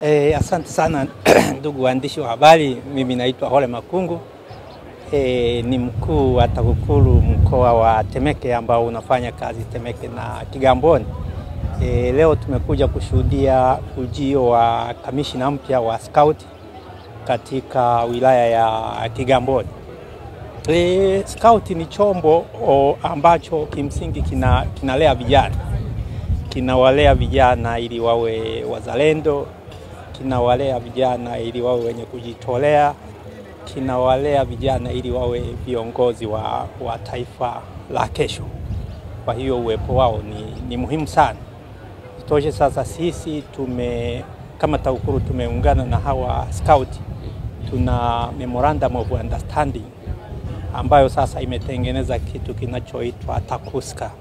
Asante sana ndugu waandishi wa habari. Mimi naitwa Ole Makungu. Ni mkuu wa TAKUKURU mkoa wa Temeke ambao unafanya kazi Temeke na Kigamboni. Leo tumekuja kushuhudia ujio wa kamishna mpya wa Scout katika wilaya ya Kigamboni. Scout ni chombo ambacho kimsingi kinalea vijana. Kinawalea vijana ili wawe wazalendo, kinawalea vijana ili wawe wenye kujitolea, kinawalea vijana ili wawe viongozi wa taifa la kesho. Kwa hiyo uwepo wao ni muhimu sana. Toshe sasa sisi kama TAKUKURU tumeungana na hawa Scout. Tuna memorandum of understanding ambayo sasa imetengeneza kitu kinachoitwa TAKUSCA.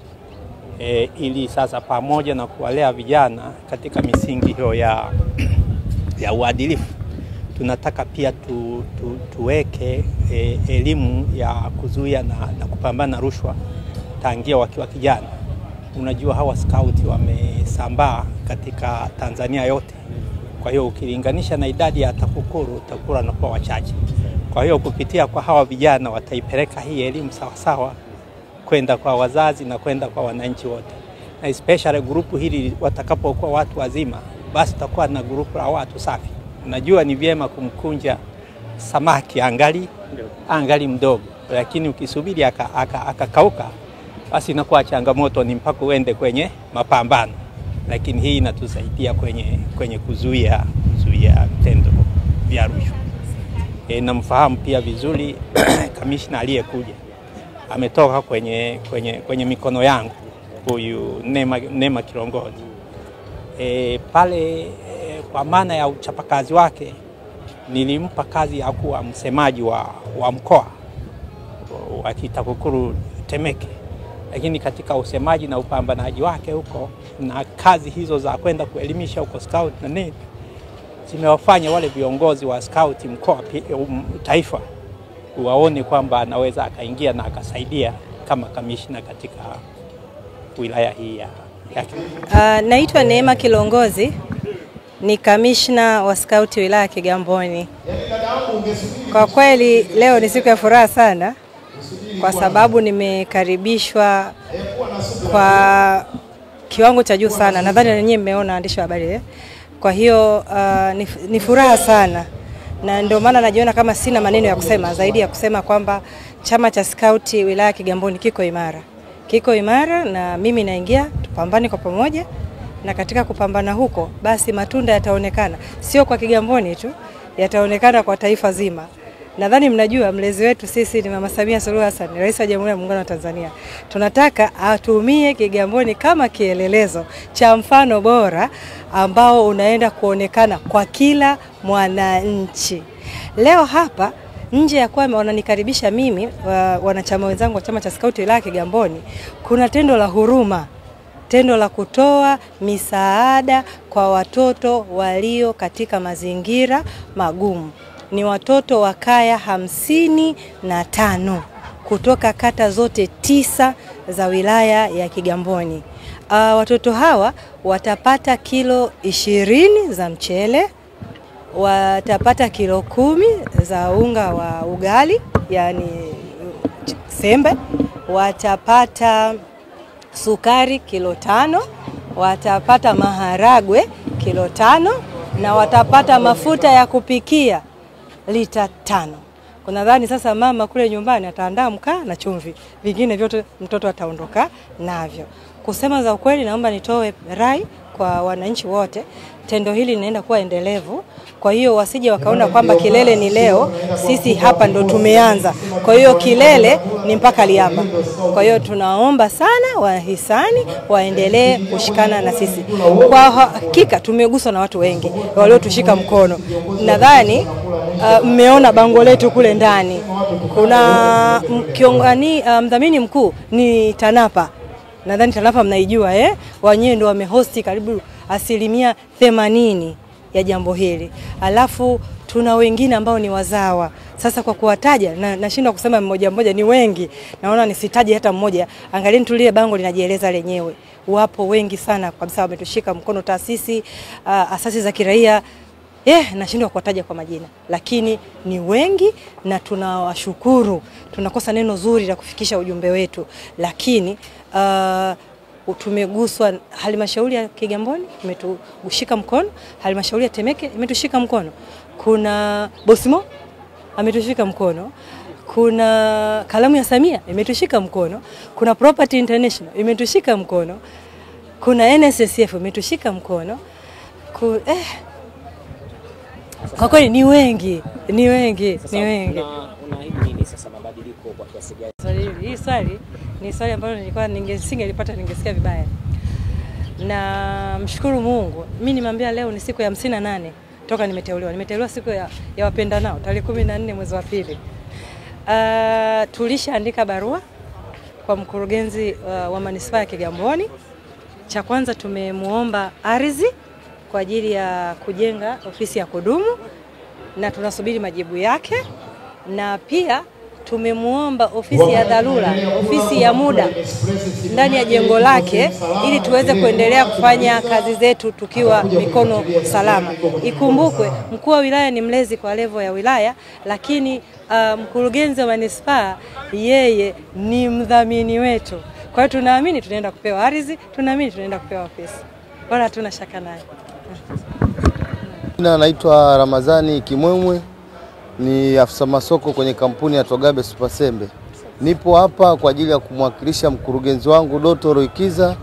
Ili sasa pamoja na kuwalea vijana katika misingi hiyo ya uadilifu, tunataka pia tuweke elimu ya kuzuia na kupambana rushwa tangia wakiwa kijana. Unajua hawa Scout wamesambaa katika Tanzania yote. Kwa hiyo ukilinganisha na idadi ya TAKUKURU anakuwa wachache. Kwa hiyo kupitia kwa hawa vijana wataipeleka hii elimu sawa kwenda kwa wazazi na kwenda kwa wananchi wote. Na especially grupu hili watakapokuwa watu wazima, basi tutakuwa na grupu la watu safi. Unajua ni vyema kumkunja samaki angali mdogo, lakini ukisubiri akakauka basi inakuwa changamoto, ni mpaka uende kwenye mapambano. Lakini hii inatusaidia kwenye kuzuia vitendo vya rushwa. Namfahamu pia vizuri kamishna aliyekuja. Ametoka kwenye mikono yangu, huyu Neema Kilongozi. Pale kwa maana ya uchapakazi wake nilimpa kazi ya kuwa msemaji wa mkoa wa TAKUKURU Temeke. Lakini katika usemaji na upambanaji wake huko na kazi hizo za kwenda kuelimisha huko Scout na nini, zimewafanya wale viongozi wa Scout mkoa taifa waone kwamba anaweza akaingia na akasaidia kama kamishna katika wilaya hii yake. Naitwa Neema Kilongozi, ni kamishna wa Scout wilaya ya Kigamboni. Kwa kweli leo ni siku ya furaha sana kwa sababu nimekaribishwa kwa kiwango cha juu sana. Nadhani nyinyi mmeona waandishi wa habari. Kwa hiyo ni furaha sana. Na ndio maana najiona kama sina maneno ya kusema zaidi ya kusema kwamba chama cha Scout wilaya ya Kigamboni kiko imara na mimi naingia tupambane kwa pamoja, na katika kupambana huko basi matunda yataonekana sio kwa Kigamboni tu, yataonekana kwa taifa zima. Nadhani mnajua mlezi wetu sisi ni Mama Samia Suluhu Hassan, Rais wa Jamhuri ya Muungano wa Tanzania. Tunataka atumie Kigamboni kama kielelezo cha mfano bora ambao unaenda kuonekana kwa kila mwananchi. Leo hapa nje ya kwamba wananikaribisha mimi wanachama wenzangu wa chama cha Scout wilaya Kigamboni, kuna tendo la huruma, tendo la kutoa misaada kwa watoto walio katika mazingira magumu. Ni watoto wa kaya 55 kutoka kata zote 9 za wilaya ya Kigamboni. Watoto hawa watapata kilo 20 za mchele, watapata kilo 10 za unga wa ugali, yani sembe, watapata sukari kilo 5, watapata maharagwe kilo 5, na watapata mafuta ya kupikia lita 5. Kuna dhani sasa mama kule nyumbani ataandaa mkaa na chumvi, vingine vyote mtoto ataondoka navyo. Kusema za ukweli, naomba nitoe rai kwa wananchi wote, tendo hili linaenda kuwa endelevu. Kwa hiyo wasije wakaona kwamba kilele ni leo, sisi hapa ndo tumeanza. Kwa hiyo kilele ni mpaka Liamba. Kwa hiyo tunaomba sana wahisani waendelee kushikana na sisi. Kwa hakika tumeguswa na watu wengi waliotushika mkono. Nadhani mmeona bango letu kule ndani. Kuna mdhamini mkuu ni TANAPA. Nadhani TANAPA mnaijua wenyewe ndio wamehosti karibu 80% ya jambo hili. Alafu tuna wengine ambao ni wazawa. Sasa kwa kuwataja nashindwa kusema mmoja ni wengi. Naona nisitaje hata mmoja. Angalieni tulie bango linajieleza lenyewe. Wapo wengi sana kabisa wametushika mkono, taasisi, asasi za kiraia, nashindwa kuwataja kwa majina, lakini ni wengi na tunawashukuru. Tunakosa neno zuri la kufikisha ujumbe wetu, lakini tumeguswa. Halmashauri ya Kigamboni imetushika mkono, halmashauri ya Temeke imetushika mkono, kuna Bosimo ametushika mkono, kuna Kalamu ya Samia imetushika mkono, kuna Property International imetushika mkono, kuna NSSF imetushika mkono. Kwa kweli ni wengi. Unaahidi nini sasa mabadiliko kwa kiasi gani? Hii swali ni swali ambalo nilikuwa ningesingelipata ningesikia vibaya. Na mshukuru Mungu. Mimi nimeambia leo ni siku ya 58 toka nimeteuliwa. Nimeteuliwa siku ya wapenda nao tarehe 14 mwezi wa pili. Tulishaandika barua kwa mkurugenzi wa manispaa ya Kigamboni. Cha kwanza tumemuomba ardhi kwa ajili ya kujenga ofisi ya kudumu na tunasubiri majibu yake, na pia tumemuomba ofisi ya dharura, ofisi ya muda ndani ya jengo lake ili tuweze kuendelea kufanya kazi zetu tukiwa mikono salama. Ikumbukwe mkuu wa wilaya ni mlezi kwa level ya wilaya, lakini mkurugenzi wa manispaa yeye ni mdhamini wetu. Kwa hiyo tunaamini tunaenda kupewa ardhi, tunaamini tunaenda kupewa ofisi. Wala hatuna shaka naye. Naitwa Ramadhani Kimwemwe, ni afisa masoko kwenye kampuni ya Togabe Supersembe. Nipo hapa kwa ajili ya kumwakilisha mkurugenzi wangu Doto Roikiza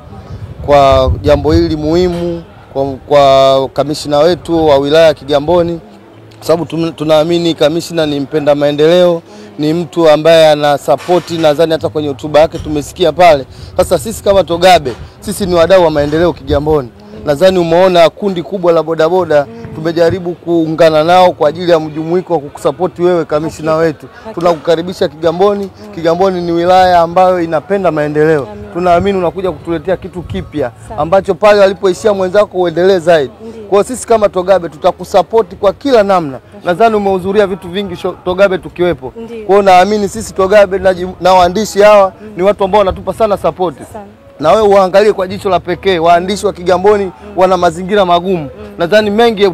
kwa jambo hili muhimu kwa kamishina wetu wa wilaya ya Kigamboni, kwa sababu tunaamini kamishina ni mpenda maendeleo, ni mtu ambaye ana support. Nadhani hata kwenye hotuba yake tumesikia pale. Sasa sisi kama Togabe, sisi ni wadau wa maendeleo Kigamboni. Nadhani umeona kundi kubwa la bodaboda tumejaribu kuungana nao kwa ajili ya mjumuiko wa kukusupport wewe kamishina wetu. Tunakukaribisha Kigamboni. Kigamboni ni wilaya ambayo inapenda maendeleo. Tunaamini unakuja kutuletea kitu kipya ambacho pale walipoishia mwenzako uendelee zaidi. Kwa sisi kama Togabe tutakusupport kwa kila namna. Nadhani umehudhuria vitu vingi Togabe tukiwepo. Kwa hiyo naamini sisi Togabe na waandishi hawa ni watu ambao wanatupa sana support. Na wewe uangalie kwa jicho la pekee, waandishi wa Kigamboni wana mazingira magumu. Nadhani mengi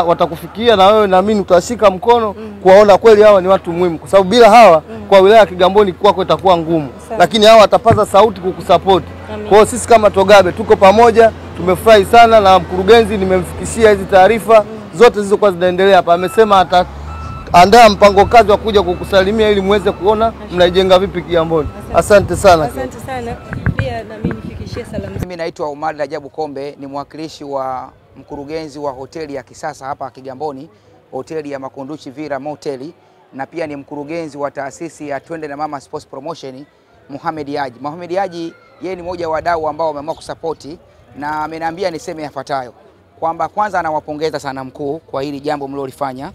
watakufikia, na wewe naamini utashika mkono kuwaona kweli hawa ni watu muhimu, kwa sababu bila hawa kwa wilaya ya Kigamboni kwako itakuwa ngumu. Lakini hawa watapaza sauti kukusupport. Kwa hiyo sisi kama Togabe tuko pamoja, tumefurahi sana, na mkurugenzi nimemfikishia hizi taarifa zote zilizokuwa zinaendelea hapa. Amesema ataandaa mpango kazi wa kuja kukusalimia ili muweze kuona mnaijenga vipi Kigamboni. Asante sana. Asante sana. Pia na mimi nifikishie salamu. Mimi naitwa Omar Rajabu Kombe, ni mwakilishi wa mkurugenzi wa hoteli ya kisasa hapa Kigamboni, hoteli ya Makunduchi Villa Moteli, na pia ni mkurugenzi wa taasisi ya Twende na Mama Sports Promotion Mohamed Haji. Mohamed Haji yeye ni mmoja wa wadau ambao wameamua kusapoti, na ameniambia niseme yafuatayo kwamba kwanza anawapongeza sana mkuu kwa hili jambo mlilofanya.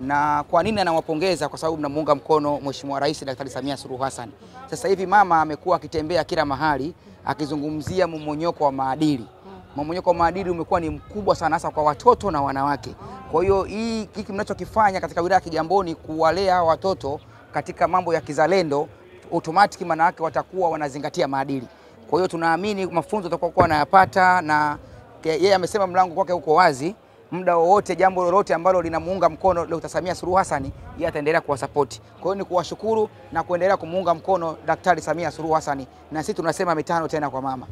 Na kwa nini anawapongeza? Kwa sababu mnamuunga mkono Mheshimiwa Rais Daktari Samia Suluhu Hassan. Sasa hivi mama amekuwa akitembea kila mahali akizungumzia mmonyoko wa maadili. Mmonyoko wa maadili umekuwa ni mkubwa sana, hasa kwa watoto na wanawake. Kwa hiyo hiki mnachokifanya katika wilaya ya Kigamboni kuwalea watoto katika mambo ya kizalendo, automatic maana yake watakuwa wanazingatia maadili. Kwa hiyo tunaamini mafunzo yatakuwa wanayapata, na yeye amesema mlango kwake uko wazi. Muda wowote jambo lolote ambalo linamuunga mkono Dr. Samia Suluhu Hassan, yeye ataendelea kuwasupport. Kwa hiyo ni kuwashukuru na kuendelea kumuunga mkono Daktari Samia Suluhu Hassan, na sisi tunasema mitano tena kwa mama.